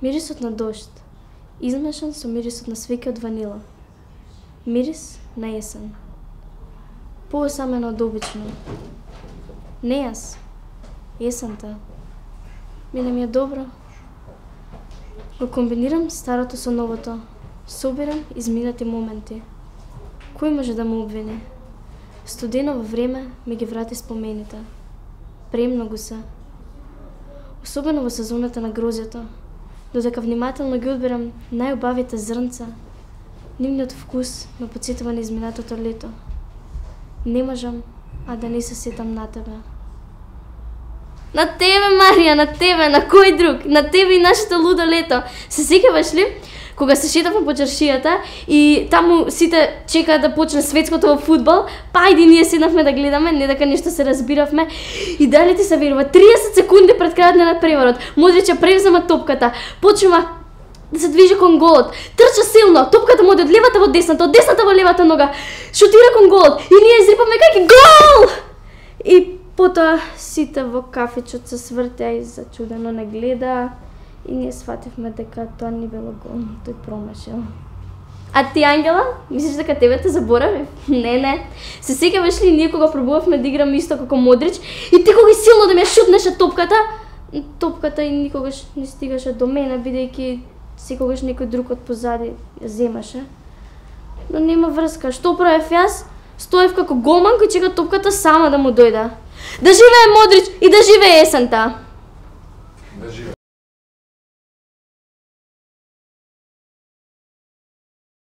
Мирисот на дожд, измешан со мирисот на свеќе од ванила. Мирис на есен. Поосамено од обично. Не јас, есента. Мене ми е добро. Го комбинирам старото со новото. Собирам изминати моменти. Кој може да ме обвини? Студеново време ми ги врати спомените. Премногу се. Особено во сезоната на грозјето, додека внимателно ги одбирам најубавите зрнца, нивниот вкус ме потсетува на изминатото лето. Не можам, а да не се сетам на тебе. На тебе, Марија, на тебе, на кој друг? На тебе и нашето лудо лето. Се сеќаваш ли? Кога се шетавме по чаршијата и таму сите чекаат да почне светското во фудбал, па ајде ние седнавме да гледаме, не дека нешто се разбиравме. И дали ти се верува, 30 секунди пред крајот на надпреварот, Модрич ја превзема топката, почнува да се движи кон голот, трча силно, топката му оди од левата во десната, од десната во левата нога, шутира кон голот и ние изрипаме кај гол! И потоа сите во кафечот се свртеа и зачудено не гледа. И ние свативме дека тоа не било гол, тој промашил. А ти, Ангела, мислиш дека тебе те заборави? Не. Се сеќаваш ли ние кога пробувавме да играме исто како Модрич и ти кога силно да ми ја шутнеше топката и никогаш не стигаше до мене, бидејќи секогаш некој друг од позади ја земаше. Но нема врска, што правев јас? Стоев како голман кој чека топката сама да му дојде. Да живее Модрич и да живее есента!